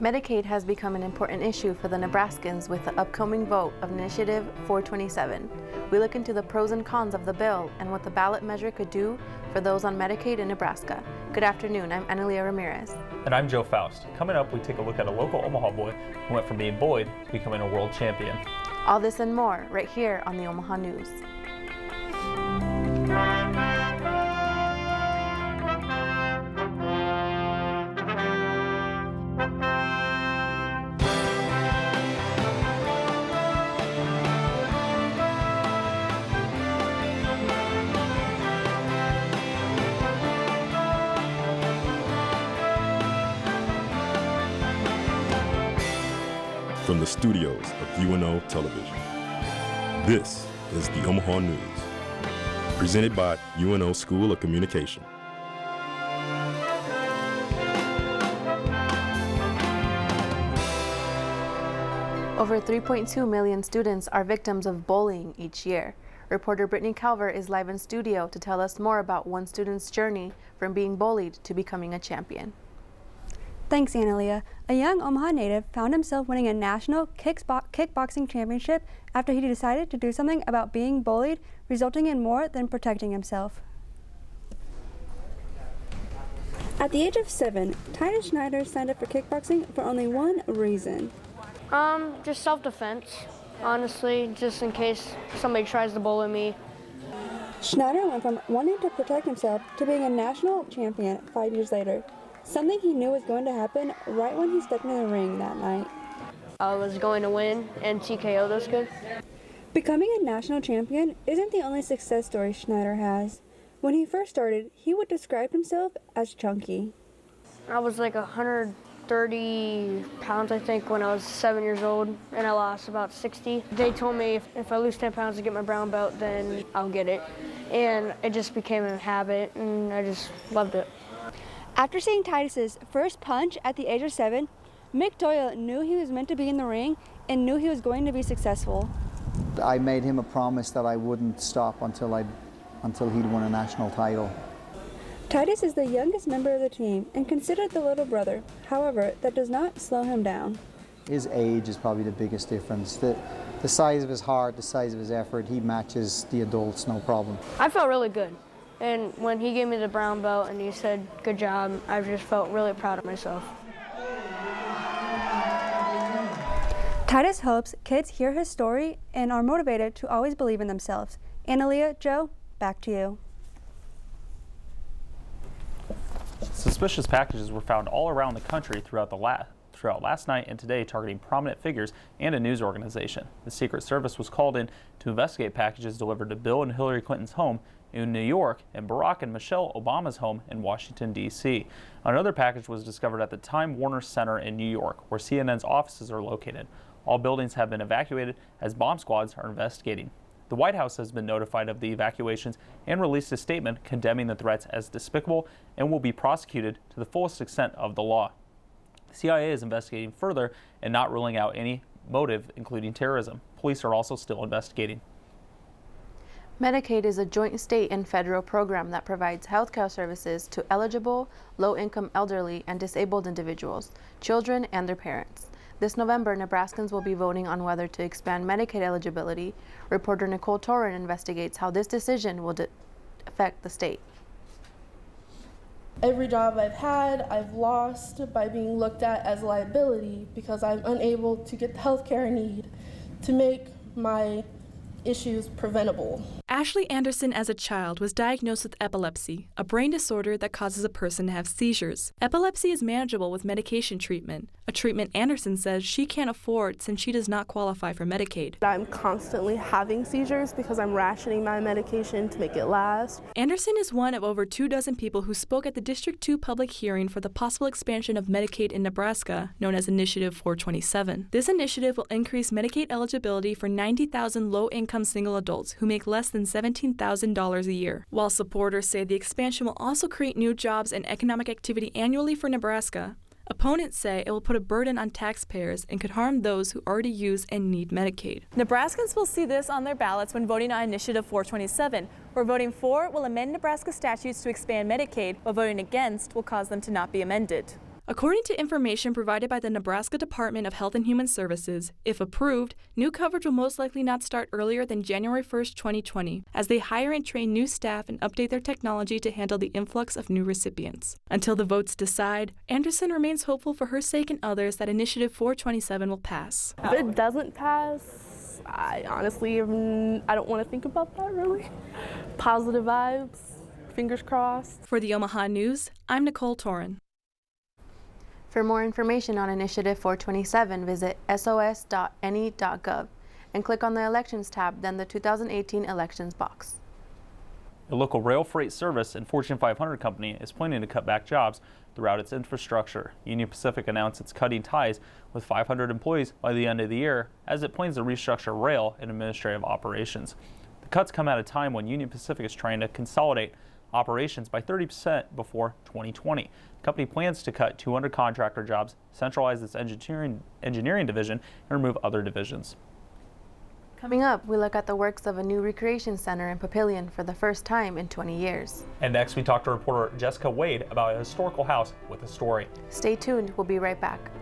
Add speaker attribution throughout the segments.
Speaker 1: Medicaid has become an important issue for the Nebraskans with the upcoming vote of Initiative 427. We look into the pros and cons of the bill and what the ballot measure could do for those on Medicaid in Nebraska. Good afternoon, I'm Analia Ramirez.
Speaker 2: And I'm Joe Faust. Coming up, we take a look at a local Omaha boy who went from being bullied to becoming a world champion.
Speaker 1: All this and more right here on the Omaha News.
Speaker 3: From the studios of UNO Television, this is the Omaha News, presented by UNO School of Communication.
Speaker 1: Over 3.2 million students are victims of bullying each year. Reporter Brittany Calver is live in studio to tell us more about one student's journey from being bullied to becoming a champion.
Speaker 4: Thanks, Analia. A young Omaha native found himself winning a national kickboxing championship after he decided to do something about being bullied, resulting in more than protecting himself. At the age of 7, Titus Schneider signed up for kickboxing for only one reason.
Speaker 5: Just self-defense, honestly, just in case somebody tries to bully me.
Speaker 4: Schneider went from wanting to protect himself to being a national champion 5 years later. Something he knew was going to happen right when he stepped into the ring that night.
Speaker 5: I was going to win and TKO those kids.
Speaker 4: Becoming a national champion isn't the only success story Schneider has. When he first started, he would describe himself as chunky.
Speaker 5: I was like 130 pounds, I think, when I was 7 years old, and I lost about 60. They told me if I lose 10 pounds to get my brown belt, then I'll get it. And it just became a habit, and I just loved it.
Speaker 4: After seeing Titus's first punch at the age of 7, Mick Doyle knew he was meant to be in the ring and knew he was going to be successful.
Speaker 6: I made him a promise that I wouldn't stop until he'd won a national title.
Speaker 4: Titus is the youngest member of the team and considered the little brother. However, that does not slow him down.
Speaker 6: His age is probably the biggest difference. The size of his heart, the size of his effort, he matches the adults, no problem.
Speaker 5: I felt really good. And when he gave me the brown belt and he said, "Good job," I just felt really proud of myself.
Speaker 4: Titus hopes kids hear his story and are motivated to always believe in themselves. Analia, Joe, back to you.
Speaker 2: Suspicious packages were found all around the country throughout last night and today, targeting prominent figures and a news organization. The Secret Service was called in to investigate packages delivered to Bill and Hillary Clinton's home in New York and Barack and Michelle Obama's home in Washington, D.C. Another package was discovered at the Time Warner Center in New York, where CNN's offices are located. All buildings have been evacuated as bomb squads are investigating. The White House has been notified of the evacuations and released a statement condemning the threats as despicable and will be prosecuted to the fullest extent of the law. The CIA is investigating further and not ruling out any motive, including terrorism. Police are also still investigating.
Speaker 1: Medicaid is a joint state and federal program that provides health care services to eligible, low-income elderly and disabled individuals, children, and their parents. This November, Nebraskans will be voting on whether to expand Medicaid eligibility. Reporter Nicole Torin investigates how this decision will affect the state.
Speaker 7: Every job I've had, I've lost by being looked at as a liability because I'm unable to get the health care I need to make my issues preventable.
Speaker 8: Ashley Anderson as a child was diagnosed with epilepsy, a brain disorder that causes a person to have seizures. Epilepsy is manageable with medication treatment, a treatment Anderson says she can't afford since she does not qualify for Medicaid.
Speaker 7: I'm constantly having seizures because I'm rationing my medication to make it last.
Speaker 8: Anderson is one of over 24 people who spoke at the District 2 public hearing for the possible expansion of Medicaid in Nebraska, known as Initiative 427. This initiative will increase Medicaid eligibility for 90,000 low-income single adults who make less than $17,000 a year. While supporters say the expansion will also create new jobs and economic activity annually for Nebraska, opponents say it will put a burden on taxpayers and could harm those who already use and need Medicaid.
Speaker 9: Nebraskans will see this on their ballots when voting on Initiative 427, where voting for will amend Nebraska statutes to expand Medicaid, while voting against will cause them to not be amended.
Speaker 8: According to information provided by the Nebraska Department of Health and Human Services, if approved, new coverage will most likely not start earlier than January 1st, 2020, as they hire and train new staff and update their technology to handle the influx of new recipients. Until the votes decide, Anderson remains hopeful for her sake and others that Initiative 427 will pass.
Speaker 10: If it doesn't pass, I honestly I don't want to think about that really. Positive vibes, fingers crossed.
Speaker 8: For the Omaha News, I'm Nicole Torin.
Speaker 1: For more information on Initiative 427, visit sos.ne.gov and click on the Elections tab, then the 2018 Elections box.
Speaker 2: A local rail freight service and Fortune 500 company is planning to cut back jobs throughout its infrastructure. Union Pacific announced it's cutting ties with 500 employees by the end of the year as it plans to restructure rail and administrative operations. The cuts come at a time when Union Pacific is trying to consolidate operations by 30% before 2020. The company plans to cut 200 contractor jobs, centralize its engineering division, and remove other divisions.
Speaker 1: Coming up, we look at the works of a new recreation center in Papillion for the first time in 20 years.
Speaker 2: And next, we talk to reporter Jessica Wade about a historical house with a story.
Speaker 1: Stay tuned, we'll be right back.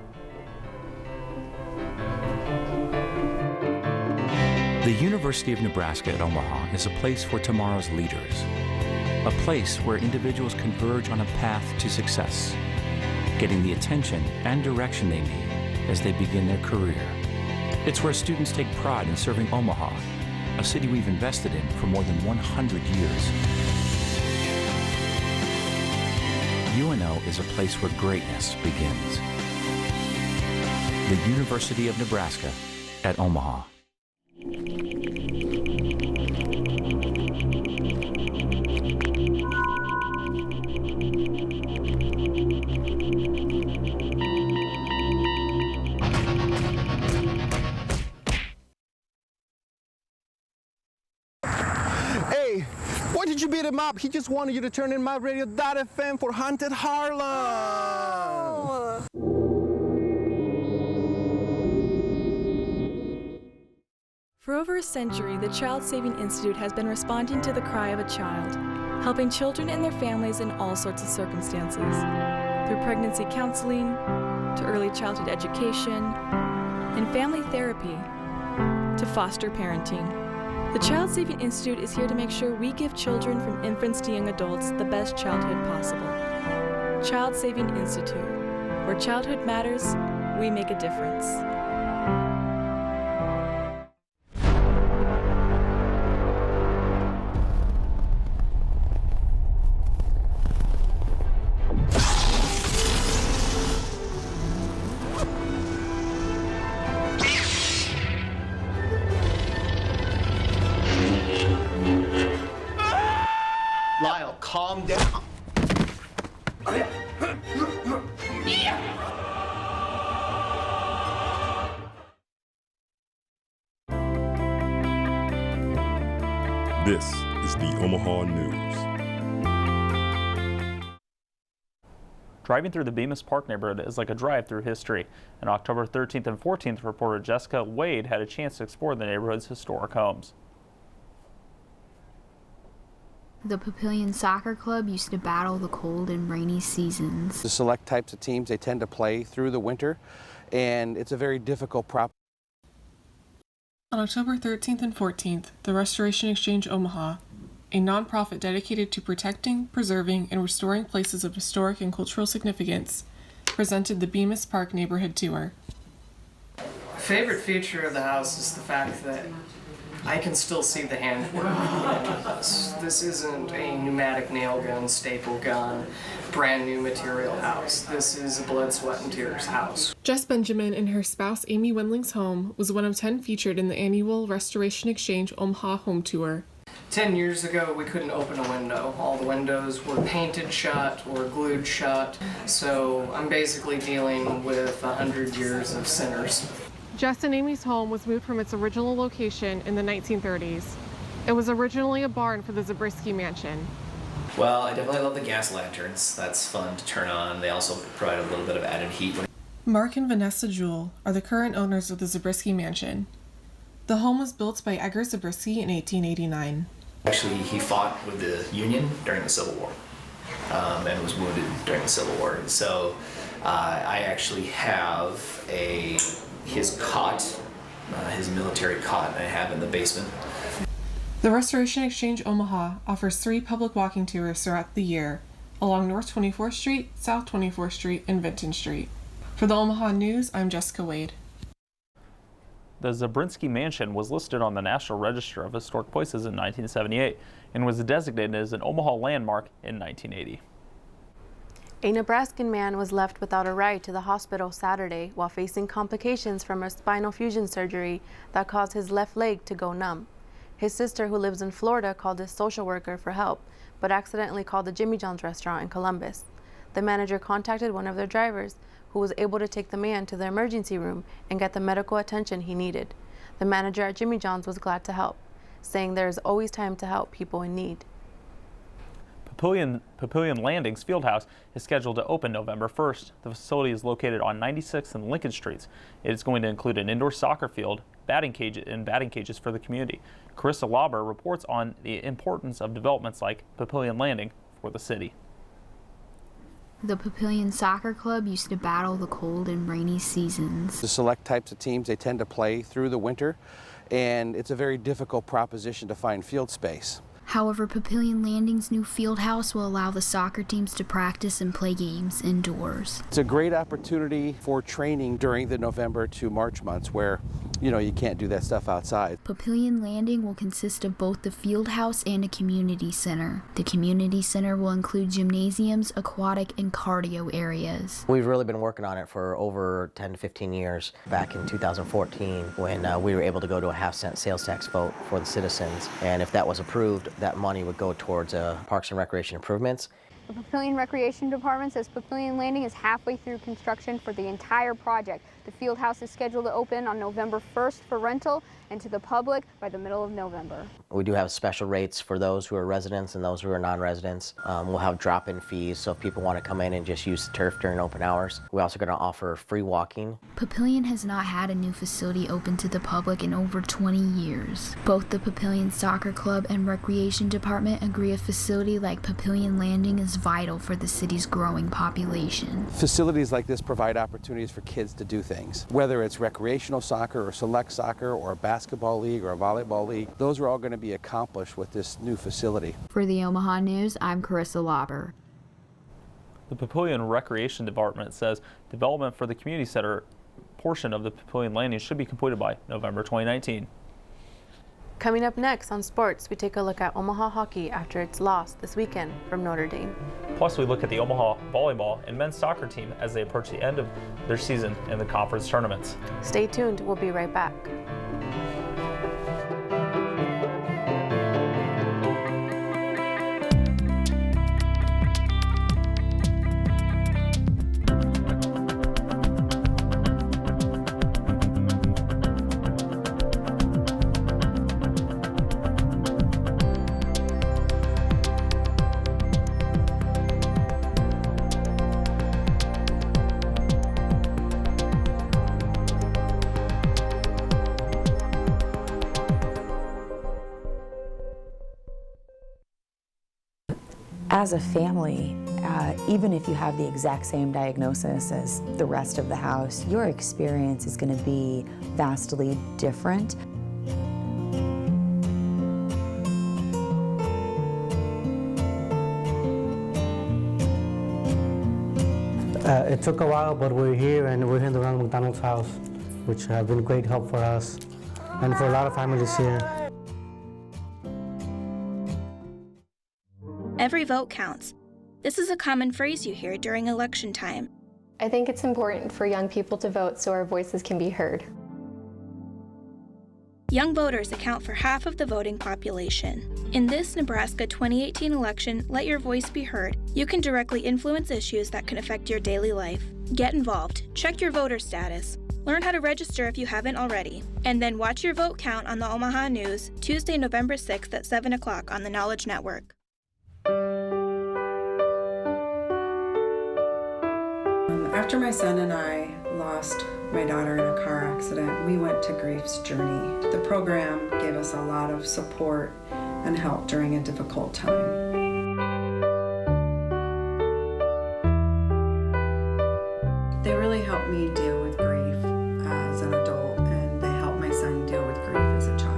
Speaker 11: The University of Nebraska at Omaha is a place for tomorrow's leaders. A place where individuals converge on a path to success, getting the attention and direction they need as they begin their career. It's where students take pride in serving Omaha, a city we've invested in for more than 100 years. UNO is a place where greatness begins. The University of Nebraska at Omaha.
Speaker 12: Why did you beat him up? He just wanted you to turn in my radio.fm for Haunted Harlem. Oh.
Speaker 8: For over a century, the Child Saving Institute has been responding to the cry of a child, helping children and their families in all sorts of circumstances, through pregnancy counseling, to early childhood education, and family therapy, to foster parenting. The Child Saving Institute is here to make sure we give children from infants to young adults the best childhood possible. Child Saving Institute, where childhood matters, we make a difference.
Speaker 12: Lyle, calm down.
Speaker 3: This is the Omaha News.
Speaker 2: Driving through the Bemis Park neighborhood is like a drive through history. On October 13th and 14th, reporter Jessica Wade had a chance to explore the neighborhood's historic homes.
Speaker 13: The Papillion Soccer Club used to battle the cold and rainy seasons.
Speaker 14: The select types of teams, they tend to play through the winter, and it's a very difficult prop.
Speaker 15: On October 13th and 14th, the Restoration Exchange Omaha, a nonprofit dedicated to protecting, preserving, and restoring places of historic and cultural significance, presented the Bemis Park Neighborhood Tour.
Speaker 16: My favorite feature of the house is the fact that I can still see the handwork. This isn't a pneumatic nail gun, staple gun, brand new material house. This is a blood, sweat, and tears house.
Speaker 15: Jess Benjamin and her spouse Amy Wendling's home was one of 10 featured in the annual Restoration Exchange Omaha Home Tour.
Speaker 16: 10 years ago, we couldn't open a window. All the windows were painted shut or glued shut. So I'm basically dealing with 100 years of sinners.
Speaker 15: Jess and Amy's home was moved from its original location in the 1930s. It was originally a barn for the Zabriskie Mansion.
Speaker 17: Well, I definitely love the gas lanterns. That's fun to turn on. They also provide a little bit of added heat.
Speaker 15: Mark and Vanessa Jewell are the current owners of the Zabriskie Mansion. The home was built by Edgar Zabriskie in 1889.
Speaker 17: Actually, he fought with the Union during the Civil War and was wounded during the Civil War. So I actually have his cot, his military cot I have in the basement.
Speaker 15: The Restoration Exchange Omaha offers 3 public walking tours throughout the year along North 24th Street, South 24th Street, and Vinton Street. For the Omaha News, I'm Jessica Wade.
Speaker 2: The Zabrinsky Mansion was listed on the National Register of Historic Places in 1978 and was designated as an Omaha landmark in 1980.
Speaker 1: A Nebraskan man was left without a ride to the hospital Saturday while facing complications from a spinal fusion surgery that caused his left leg to go numb. His sister, who lives in Florida, called his social worker for help, but accidentally called the Jimmy John's restaurant in Columbus. The manager contacted one of their drivers, who was able to take the man to the emergency room and get the medical attention he needed. The manager at Jimmy John's was glad to help, saying there is always time to help people in need.
Speaker 2: Papillion Landings Fieldhouse is scheduled to open November 1st. The facility is located on 96th and Lincoln Streets. It is going to include an indoor soccer field, batting cages for the community. Carissa Lauber reports on the importance of developments like Papillion Landing for the city.
Speaker 13: The Papillion Soccer Club used to battle the cold and rainy seasons.
Speaker 14: The select types of teams, they tend to play through the winter, and it's a very difficult proposition to find field space.
Speaker 13: However, Papillion Landing's new field house will allow the soccer teams to practice and play games indoors.
Speaker 14: It's a great opportunity for training during the November to March months where, you can't do that stuff outside.
Speaker 13: Papillion Landing will consist of both the field house and a community center. The community center will include gymnasiums, aquatic, and cardio areas.
Speaker 18: We've really been working on it for over 10 to 15 years. Back in 2014, when we were able to go to a half-cent sales tax vote for the citizens, and if that was approved, that money would go towards Parks and Recreation improvements.
Speaker 19: The Papillion Recreation Department says Papillion Landing is halfway through construction for the entire project. The field house is scheduled to open on November 1st for rental and to the public by the middle of November.
Speaker 18: We do have special rates for those who are residents and those who are non-residents. We'll have drop-in fees, so if people want to come in and just use the turf during open hours. We're also going to offer free walking.
Speaker 13: Papillion has not had a new facility open to the public in over 20 years. Both the Papillion Soccer Club and Recreation Department agree a facility like Papillion Landing is vital for the city's growing population.
Speaker 14: Facilities like this provide opportunities for kids to do things. Whether it's recreational soccer or select soccer or a basketball league or a volleyball league, those are all going to be accomplished with this new facility.
Speaker 13: For the Omaha News, I'm Carissa Lauber.
Speaker 2: The Papillion Recreation Department says development for the community center portion of the Papillion Landing should be completed by November 2019.
Speaker 1: Coming up next on sports, we take a look at Omaha hockey after its loss this weekend from Notre Dame.
Speaker 2: Plus, we look at the Omaha volleyball and men's soccer team as they approach the end of their season in the conference tournaments.
Speaker 1: Stay tuned, we'll be right back.
Speaker 20: As a family, even if you have the exact same diagnosis as the rest of the house, your experience is going to be vastly different.
Speaker 21: It took a while, but we're here, and we're in the Ronald McDonald's house, which have been great help for us and for a lot of families here.
Speaker 22: Every vote counts. This is a common phrase you hear during election time.
Speaker 23: I think it's important for young people to vote so our voices can be heard.
Speaker 22: Young voters account for half of the voting population. In this Nebraska 2018 election, let your voice be heard. You can directly influence issues that can affect your daily life. Get involved. Check your voter status. Learn how to register if you haven't already. And then watch your vote count on the Omaha News, Tuesday, November 6th at 7 o'clock on the Knowledge Network.
Speaker 24: After my son and I lost my daughter in a car accident, we went to Grief's Journey. The program gave us a lot of support and help during a difficult time. helped me deal with grief as an adult, and they helped my son deal with grief as a child.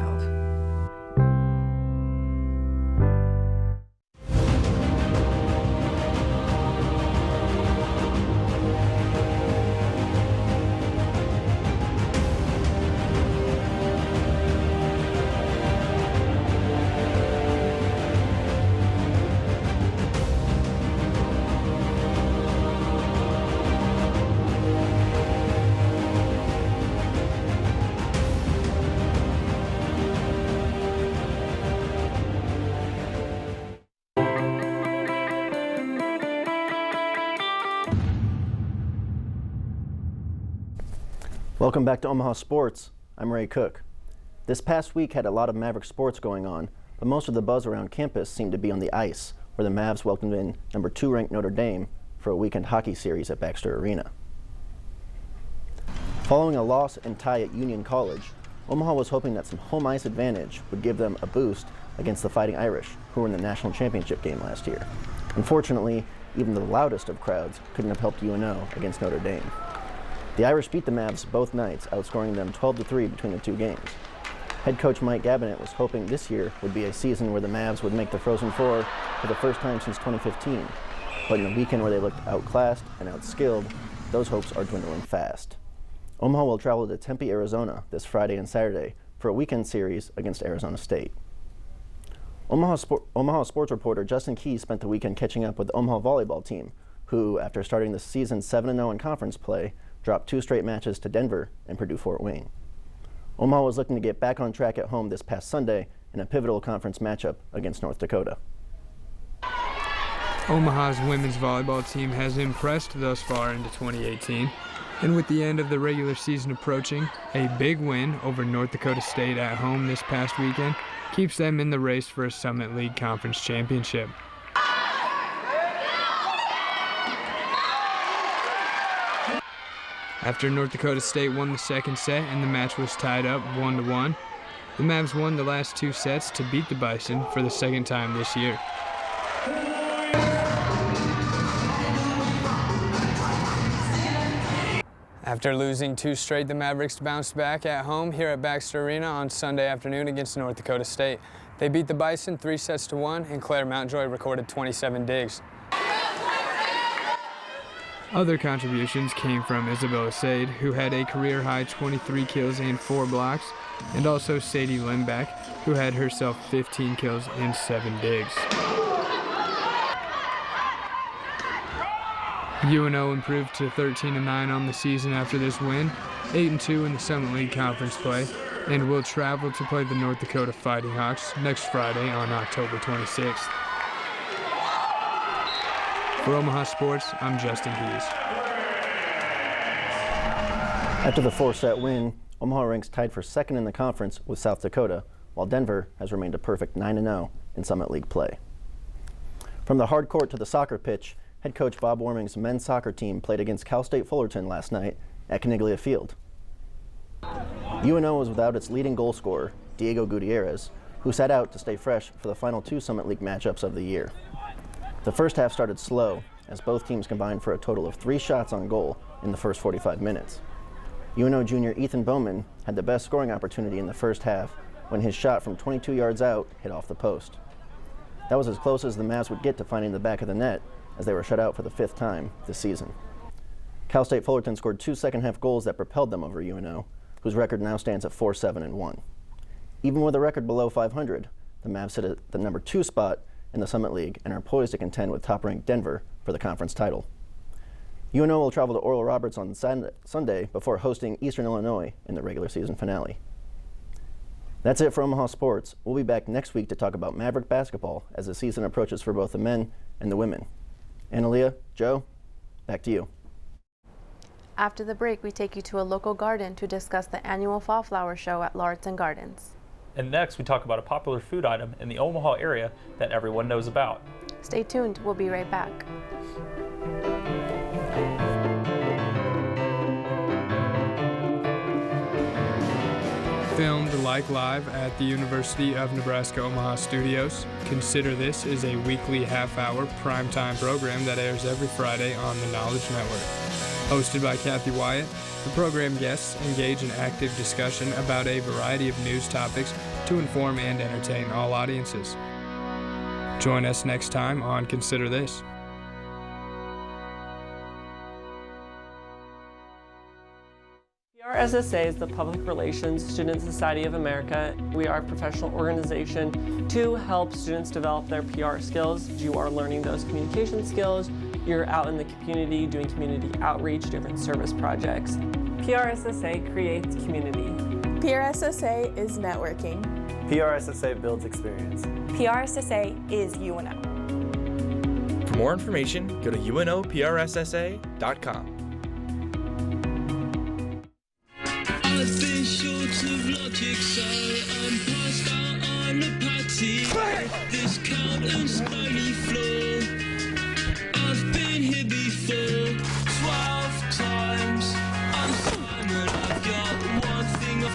Speaker 4: Welcome back to Omaha Sports. I'm Ray Cook. This past week had a lot of Maverick sports going on, but most of the buzz around campus seemed to be on the ice, where the Mavs welcomed in number 2 ranked Notre Dame for a weekend hockey series at Baxter Arena. Following a loss and tie at Union College, Omaha was hoping that some home ice advantage would give them a boost against the Fighting Irish, who were in the national championship game last year. Unfortunately, even the loudest of crowds couldn't have helped UNO against Notre Dame. The Irish beat the Mavs both nights, outscoring them 12-3 between the two games. Head coach Mike Gabinet was hoping this year would be a season where the Mavs would make the Frozen Four for the first time since 2015. But in a weekend where they looked outclassed and outskilled, those hopes are dwindling fast. Omaha will travel to Tempe, Arizona this Friday and Saturday for a weekend series against Arizona State. Omaha sports reporter Justin Key spent the weekend catching up with the Omaha volleyball team, who, after starting the season 7-0 in conference play, dropped 2 straight matches to Denver and Purdue-Fort Wayne. Omaha was looking to get back on track at home this past Sunday in a pivotal conference matchup against North Dakota.
Speaker 5: Omaha's women's volleyball team has impressed thus far into 2018, and with the end of the regular season approaching, a big win over North Dakota State at home this past weekend keeps them in the race for a Summit League Conference championship. After North Dakota State won the second set and the match was tied up 1-1, the Mavs won the last 2 sets to beat the Bison for the second time this year. After losing 2 straight, the Mavericks bounced back at home here at Baxter Arena on Sunday afternoon against North Dakota State. They beat the Bison 3-1, and Claire Mountjoy recorded 27 digs. Other contributions came from Isabella Sade, who had a career-high 23 kills and 4 blocks, and also Sadie Lembeck, who had herself 15 kills and 7 digs. UNO improved to 13-9 on the season after this win, 8-2 in the Summit League Conference play, and will travel to play the North Dakota Fighting Hawks next Friday on October 26th. For Omaha Sports, I'm Justin Keys.
Speaker 4: After the 4-set win, Omaha ranks tied for second in the conference with South Dakota, while Denver has remained a perfect 9-0 in Summit League play. From the hard court to the soccer pitch, head coach Bob Warming's men's soccer team played against Cal State Fullerton last night at Caniglia Field. UNO was without its leading goal scorer, Diego Gutierrez, who sat out to stay fresh for the final 2 Summit League matchups of the year. The first half started slow, as both teams combined for a total of 3 shots on goal in the first 45 minutes. UNO junior Ethan Bowman had the best scoring opportunity in the first half when his shot from 22 yards out hit off the post. That was as close as the Mavs would get to finding the back of the net, as they were shut out for the 5th time this season. Cal State Fullerton scored 2 second-half goals that propelled them over UNO, whose record now stands at 4-7-1. Even with a record below 500, the Mavs sit at the number 2 spot in the Summit League and are poised to contend with top-ranked Denver for the conference title. UNO will travel to Oral Roberts on Sunday before hosting Eastern Illinois in the regular season finale. That's it for Omaha Sports. We'll be back next week to talk about Maverick basketball as the season approaches for both the men and the women. Analia, Joe, back to you.
Speaker 1: After the break, we take you to a local garden to discuss the annual Fall Flower Show at Lauritsen Gardens.
Speaker 2: And next, we talk about a popular food item in the Omaha area that everyone knows about.
Speaker 1: Stay tuned, we'll be right back.
Speaker 5: Filmed like live at the University of Nebraska Omaha Studios, Consider This is a weekly half-hour primetime program that airs every Friday on the Knowledge Network. Hosted by Kathy Wyatt, the program guests engage in active discussion about a variety of news topics to inform and entertain all audiences. Join us next time on Consider This.
Speaker 6: PRSSA is the Public Relations Student Society of America. We are a professional organization to help students develop their PR skills. You are learning those communication skills. You're out in the community doing community outreach, different service projects. PRSSA creates community.
Speaker 7: PRSSA is networking.
Speaker 9: PRSSA builds experience.
Speaker 7: PRSSA is UNO.
Speaker 10: For more information, go to unoprsssa.com.
Speaker 25: I've been short of logic, so I'm passed out on the party. This count and stony floor. I've been here before 12 times. I'm Simon, I've got one thing of.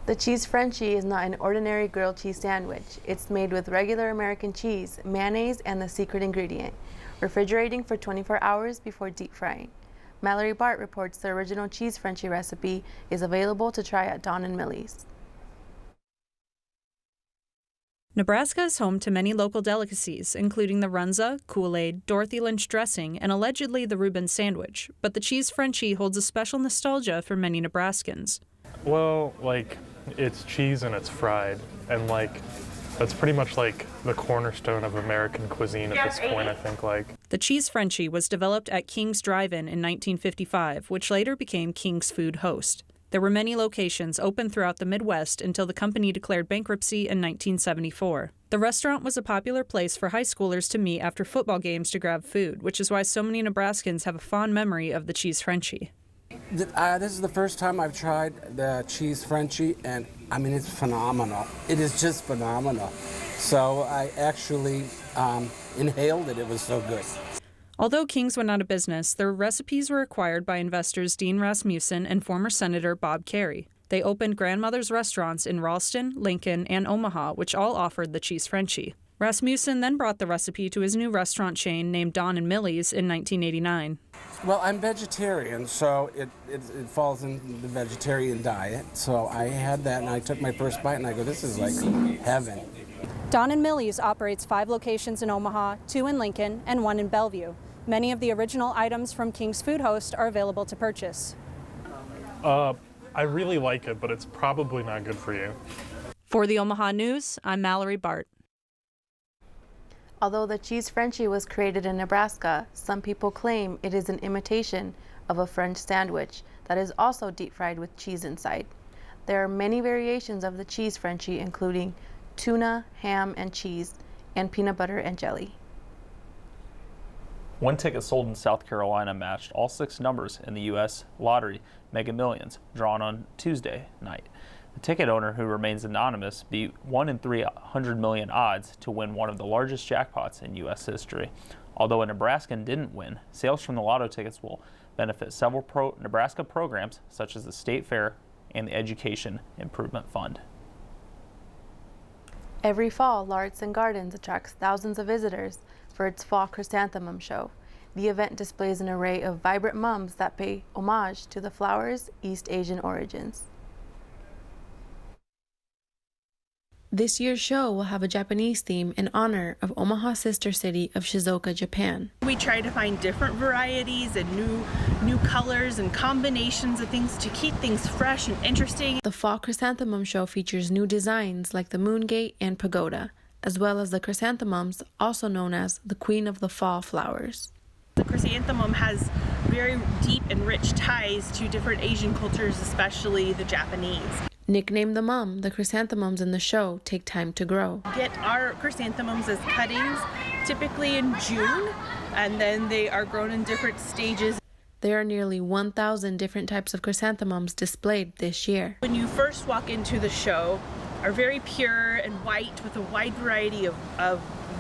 Speaker 1: The cheese Frenchie is not an ordinary grilled cheese sandwich. It's made with regular American cheese, mayonnaise, and the secret ingredient, refrigerating for 24 hours before deep frying. Mallory Bart reports the original cheese Frenchie recipe is available to try at Don and Millie's.
Speaker 26: Nebraska is home to many local delicacies, including the Runza, Kool-Aid, Dorothy Lynch dressing, and allegedly the Reuben sandwich, but the cheese Frenchie holds a special nostalgia for many Nebraskans.
Speaker 27: Well, it's cheese and it's fried, and that's pretty much the cornerstone of American cuisine at this point, I think.
Speaker 26: The cheese Frenchie was developed at King's Drive-In in 1955, which later became King's Food Host. There were many locations open throughout the Midwest until the company declared bankruptcy in 1974. The restaurant was a popular place for high schoolers to meet after football games to grab food, which is why so many Nebraskans have a fond memory of the cheese Frenchie.
Speaker 28: This is the first time I've tried the cheese Frenchie, and I mean, it's phenomenal. It is just phenomenal. So I actually inhaled it. It was so good.
Speaker 26: Although King's went out of business, their recipes were acquired by investors Dean Rasmussen and former Senator Bob Kerrey. They opened Grandmother's restaurants in Ralston, Lincoln, and Omaha, which all offered the cheese Frenchie. Rasmussen then brought the recipe to his new restaurant chain named Don and Millie's in 1989.
Speaker 28: Well, I'm vegetarian, so it falls in the vegetarian diet. So I had that, and I took my first bite, and I go, this is like heaven.
Speaker 29: Don and Millie's operates 5 locations in Omaha, 2 in Lincoln, and 1 in Bellevue. Many of the original items from King's Food Host are available to purchase.
Speaker 27: I really like it, but it's probably not good for you.
Speaker 26: For the Omaha News, I'm Mallory Bart.
Speaker 1: Although the cheese Frenchie was created in Nebraska, some people claim it is an imitation of a French sandwich that is also deep fried with cheese inside. There are many variations of the cheese Frenchie, including tuna, ham and cheese, and peanut butter and jelly.
Speaker 2: One ticket sold in South Carolina matched all 6 numbers in the U.S. Lottery Mega Millions, drawn on Tuesday night. The ticket owner, who remains anonymous, beat 1 in 300 million odds to win one of the largest jackpots in U.S. history. Although a Nebraskan didn't win, sales from the lotto tickets will benefit several Nebraska programs, such as the State Fair and the Education Improvement Fund.
Speaker 1: Every fall, Larts and Gardens attracts thousands of visitors for its fall chrysanthemum show. The event displays an array of vibrant mums that pay homage to the flower's East Asian origins. This year's show will have a Japanese theme in honor of Omaha's sister city of Shizuoka, Japan.
Speaker 30: We try to find different varieties and new colors and combinations of things to keep things fresh and interesting.
Speaker 1: The Fall Chrysanthemum Show features new designs like the Moon Gate and Pagoda, as well as the chrysanthemums, also known as the Queen of the Fall flowers.
Speaker 30: The chrysanthemum has very deep and rich ties to different Asian cultures, especially the Japanese.
Speaker 1: Nicknamed the Mum, the chrysanthemums in the show take time to grow.
Speaker 30: Get our chrysanthemums as cuttings, typically in June, and then they are grown in different stages.
Speaker 1: There are nearly 1,000 different types of chrysanthemums displayed this year.
Speaker 30: When you first walk into the show, are very pure and white with a wide variety of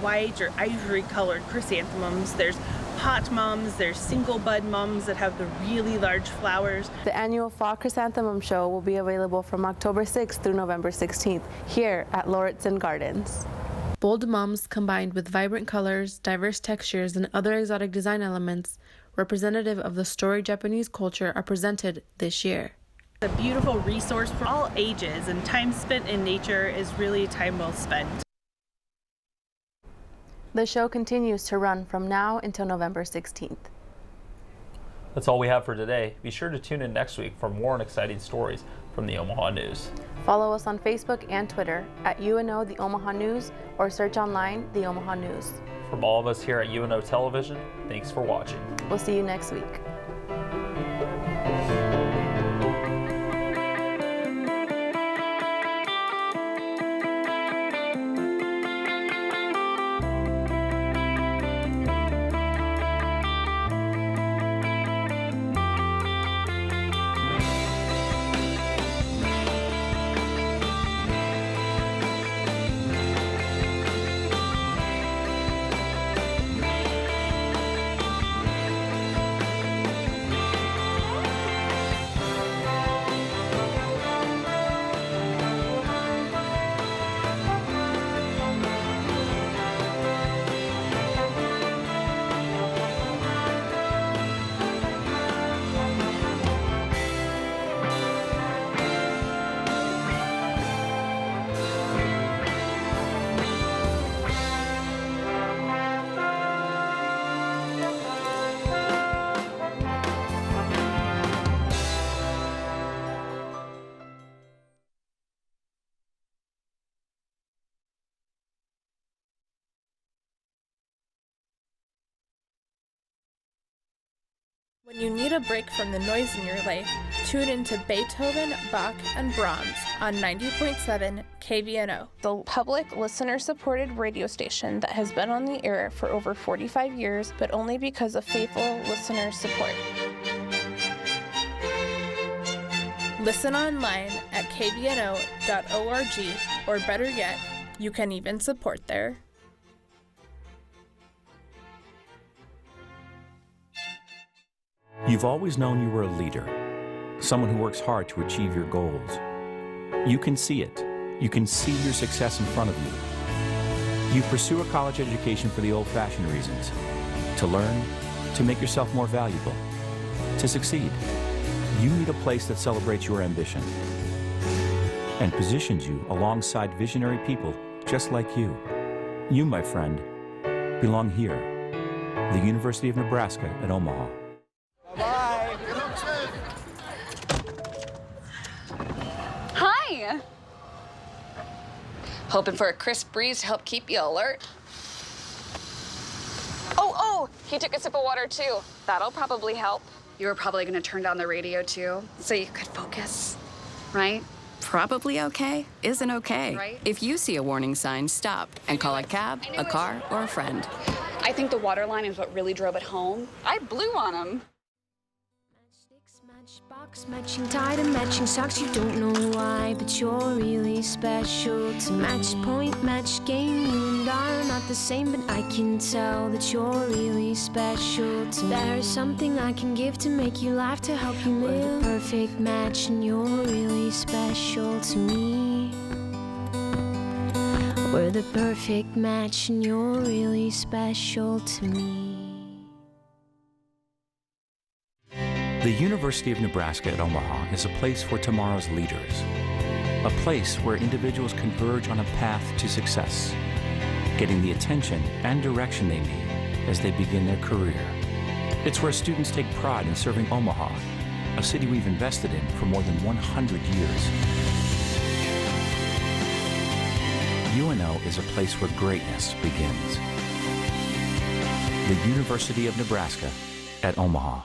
Speaker 30: white or ivory colored chrysanthemums. There's pot mums, there's single bud mums that have the really large flowers.
Speaker 1: The annual Fall Chrysanthemum Show will be available from October 6th through November 16th here at Lauritsen Gardens. Bold mums combined with vibrant colors, diverse textures, and other exotic design elements representative of the storied Japanese culture are presented this year.
Speaker 30: A beautiful resource for all ages, and time spent in nature is really time well spent.
Speaker 1: The show continues to run from now until November 16th.
Speaker 2: That's all we have for today. Be sure to tune in next week for more and exciting stories from the Omaha News.
Speaker 1: Follow us on Facebook and Twitter at UNO The Omaha News or search online The Omaha News.
Speaker 2: From all of us here at UNO Television, thanks for watching.
Speaker 1: We'll see you next week.
Speaker 7: When you need a break from the noise in your life, tune into Beethoven, Bach, and Brahms on 90.7 KVNO, the public listener-supported radio station that has been on the air for over 45 years, but only because of faithful listener support. Listen online at kvno.org, or better yet, you can even support there.
Speaker 3: You've always known you were a leader, someone who works hard to achieve your goals. You can see it. You can see your success in front of you. You pursue a college education for the old-fashioned reasons, to learn, to make yourself more valuable, to succeed. You need a place that celebrates your ambition and positions you alongside visionary people just like you. You, my friend, belong here, the University of Nebraska at Omaha.
Speaker 8: Hi! Hoping for a crisp breeze to help keep you alert. Oh, he took a sip of water too. That'll probably help. You were probably gonna turn down the radio too, so you could focus, right?
Speaker 11: Probably okay isn't okay.
Speaker 8: Right?
Speaker 11: If you see a warning sign, stop and call a cab, a car, or a friend.
Speaker 8: I think the water line is what really drove it home. I blew on him.
Speaker 12: Box matching tie to matching socks, you don't know why, but you're really special to match point, match game. You and I are not the same, but I can tell that you're really special to me. There's something I can give to make you laugh, to help you live. We're the perfect match, and you're really special to me. We're the perfect match, and you're really special to me.
Speaker 3: The University of Nebraska at Omaha is a place for tomorrow's leaders, a place where individuals converge on a path to success, getting the attention and direction they need as they begin their career. It's where students take pride in serving Omaha, a city we've invested in for more than 100 years. UNO is a place where greatness begins. The University of Nebraska at Omaha.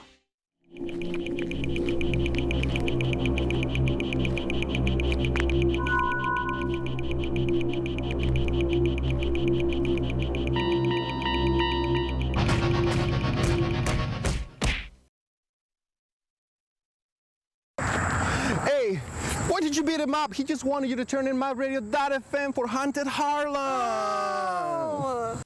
Speaker 14: Hey, why did you beat him up? He just wanted you to turn in my radio.fm for Haunted Harlem.
Speaker 7: Oh.